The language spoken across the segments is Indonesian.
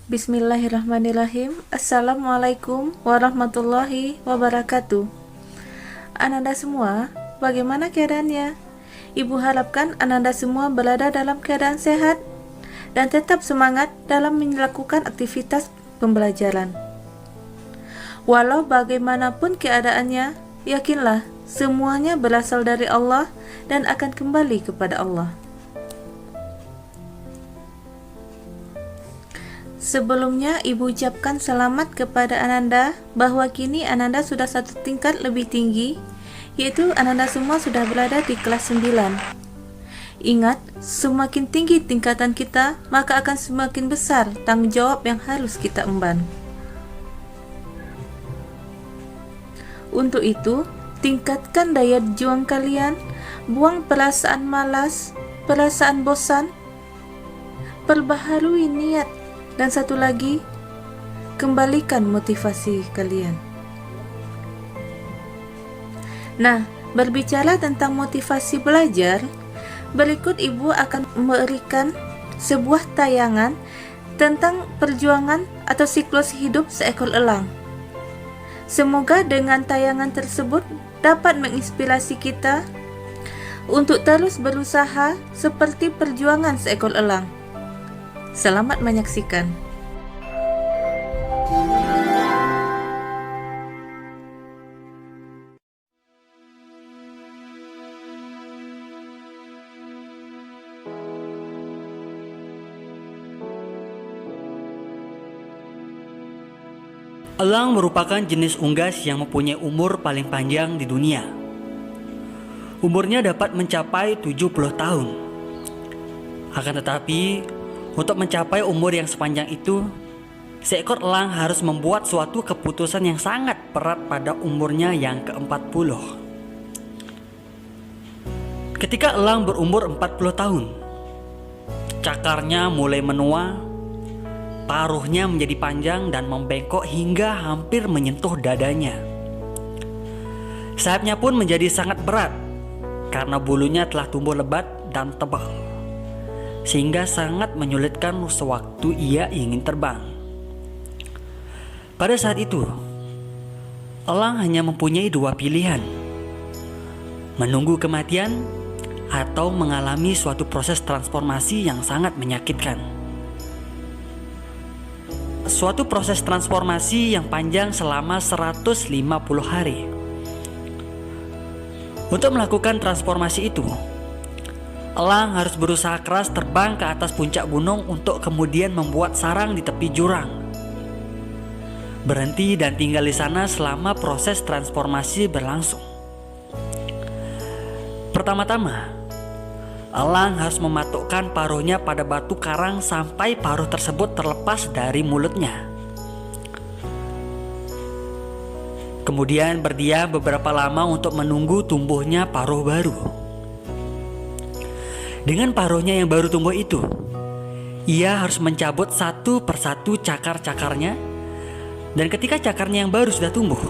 Bismillahirrahmanirrahim. Assalamualaikum warahmatullahi wabarakatuh. Ananda semua, bagaimana keadaannya? Ibu harapkan Ananda semua berada dalam keadaan sehat dan tetap semangat dalam melakukan aktivitas pembelajaran. Walau bagaimanapun keadaannya, yakinlah semuanya berasal dari Allah dan akan kembali kepada Allah. Sebelumnya, Ibu ucapkan selamat kepada Ananda bahwa kini Ananda sudah satu tingkat lebih tinggi, yaitu Ananda semua sudah berada di kelas 9. Ingat, semakin tinggi tingkatan kita, maka akan semakin besar tanggung jawab yang harus kita emban. Untuk itu, tingkatkan daya juang kalian, buang perasaan malas, perasaan bosan, perbaharui niat, dan satu lagi, kembalikan motivasi kalian. Nah, berbicara tentang motivasi belajar, berikut Ibu akan memberikan sebuah tayangan tentang perjuangan atau siklus hidup seekor elang. Semoga dengan tayangan tersebut dapat menginspirasi kita untuk terus berusaha seperti perjuangan seekor elang. Selamat menyaksikan. Elang merupakan jenis unggas yang mempunyai umur paling panjang di dunia. Umurnya dapat mencapai 70 tahun. Akan tetapi, untuk mencapai umur yang sepanjang itu, seekor elang harus membuat suatu keputusan yang sangat berat pada umurnya yang ke-40. Ketika elang berumur 40 tahun, cakarnya mulai menua, paruhnya menjadi panjang dan membengkok hingga hampir menyentuh dadanya. Sayapnya pun menjadi sangat berat karena bulunya telah tumbuh lebat dan tebal, sehingga sangat menyulitkan sewaktu ia ingin terbang. Pada saat itu, elang hanya mempunyai dua pilihan: menunggu kematian atau mengalami suatu proses transformasi yang sangat menyakitkan. Suatu proses transformasi yang panjang selama 150 hari. Untuk melakukan transformasi itu, elang harus berusaha keras terbang ke atas puncak gunung untuk kemudian membuat sarang di tepi jurang. Berhenti dan tinggal di sana selama proses transformasi berlangsung. Pertama-tama, elang harus mematukkan paruhnya pada batu karang sampai paruh tersebut terlepas dari mulutnya. Kemudian berdiam beberapa lama untuk menunggu tumbuhnya paruh baru. Dengan paruhnya yang baru tumbuh itu, ia harus mencabut satu persatu cakar-cakarnya, dan ketika cakarnya yang baru sudah tumbuh,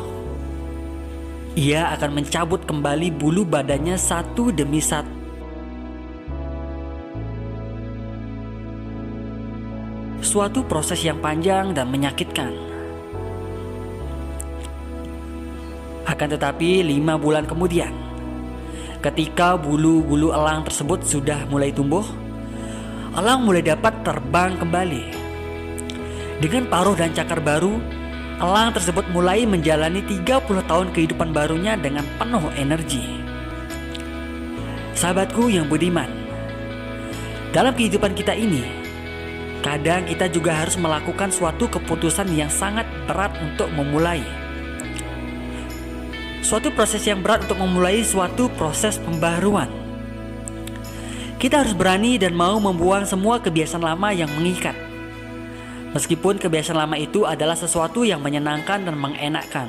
ia akan mencabut kembali bulu badannya satu demi satu. Suatu proses yang panjang dan menyakitkan. Akan tetapi 5 bulan kemudian, ketika bulu-bulu elang tersebut sudah mulai tumbuh, elang mulai dapat terbang kembali. Dengan paruh dan cakar baru, elang tersebut mulai menjalani 30 tahun kehidupan barunya dengan penuh energi. Sahabatku yang budiman, dalam kehidupan kita ini, kadang kita juga harus melakukan suatu keputusan yang sangat berat untuk memulai. Suatu proses yang berat untuk memulai suatu proses pembaharuan. Kita harus berani dan mau membuang semua kebiasaan lama yang mengikat. Meskipun kebiasaan lama itu adalah sesuatu yang menyenangkan dan mengenakkan.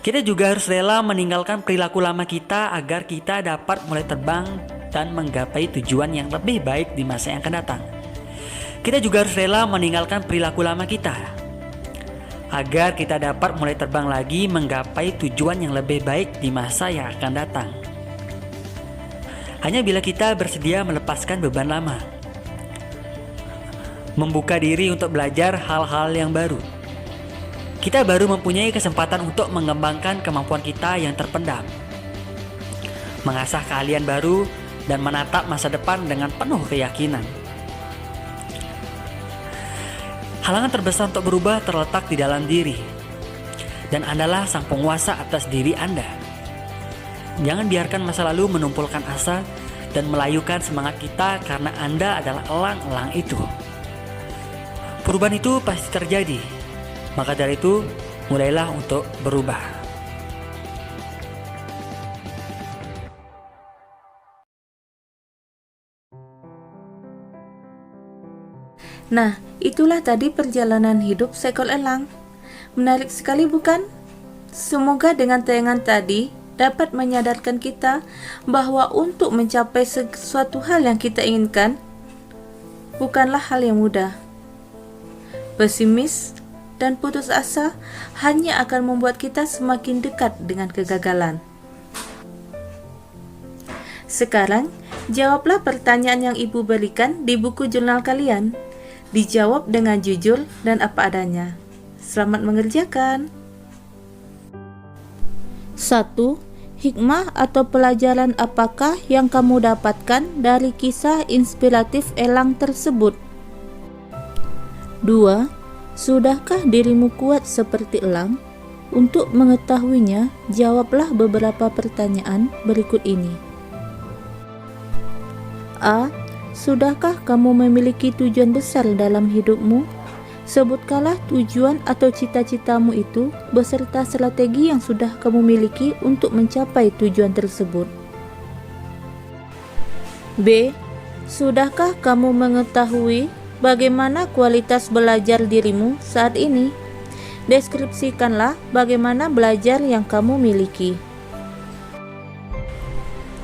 Kita juga harus rela meninggalkan perilaku lama kita agar kita dapat mulai terbang dan menggapai tujuan yang lebih baik di masa yang akan datang. Kita juga harus rela meninggalkan perilaku lama kita agar kita dapat mulai terbang lagi menggapai tujuan yang lebih baik di masa yang akan datang. Hanya bila kita bersedia melepaskan beban lama. membuka diri untuk belajar hal-hal yang baru. Kita baru mempunyai kesempatan untuk mengembangkan kemampuan kita yang terpendam, mengasah keahlian baru, dan menatap masa depan dengan penuh keyakinan. Halangan terbesar untuk berubah terletak di dalam diri, dan Andalah sang penguasa atas diri Anda. Jangan biarkan masa lalu menumpulkan asa dan melayukan semangat kita, karena Anda adalah elang-elang itu. Perubahan itu pasti terjadi, maka dari itu mulailah untuk berubah. Nah, itulah tadi perjalanan hidup seekor elang. Menarik sekali bukan? Semoga dengan tayangan tadi dapat menyadarkan kita bahwa untuk mencapai sesuatu hal yang kita inginkan bukanlah hal yang mudah. Pesimis dan putus asa hanya akan membuat kita semakin dekat dengan kegagalan. Sekarang, jawablah pertanyaan yang ibu berikan di buku jurnal kalian. Dijawab dengan jujur dan apa adanya. Selamat mengerjakan. 1. Hikmah atau pelajaran apakah yang kamu dapatkan dari kisah inspiratif elang tersebut? 2. Sudahkah dirimu kuat seperti elang? Untuk mengetahuinya, jawablah beberapa pertanyaan berikut ini. A. Sudahkah kamu memiliki tujuan besar dalam hidupmu? Sebutkanlah tujuan atau cita-citamu itu beserta strategi yang sudah kamu miliki untuk mencapai tujuan tersebut. B. Sudahkah kamu mengetahui bagaimana kualitas belajar dirimu saat ini? Deskripsikanlah bagaimana belajar yang kamu miliki.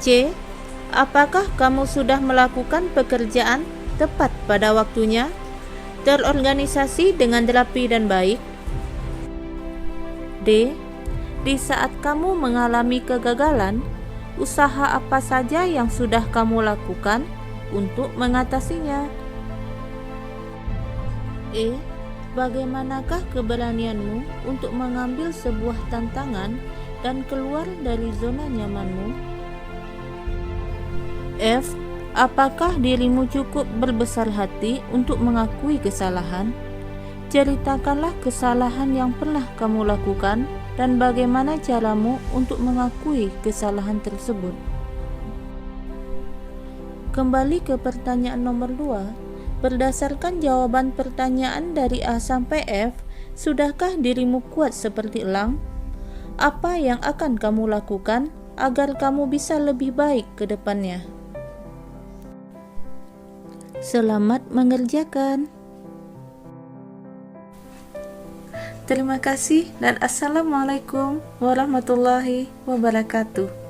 C. Apakah kamu sudah melakukan pekerjaan tepat pada waktunya, terorganisasi dengan rapi dan baik? D. Di saat kamu mengalami kegagalan, usaha apa saja yang sudah kamu lakukan untuk mengatasinya? E. Bagaimanakah keberanianmu untuk mengambil sebuah tantangan dan keluar dari zona nyamanmu? F. Apakah dirimu cukup berbesar hati untuk mengakui kesalahan? Ceritakanlah kesalahan yang pernah kamu lakukan dan bagaimana caramu untuk mengakui kesalahan tersebut. Kembali ke pertanyaan nomor 2. Berdasarkan jawaban pertanyaan dari A sampai F, sudahkah dirimu kuat seperti elang? Apa yang akan kamu lakukan agar kamu bisa lebih baik ke depannya? Selamat mengerjakan. Terima kasih dan Assalamualaikum warahmatullahi wabarakatuh.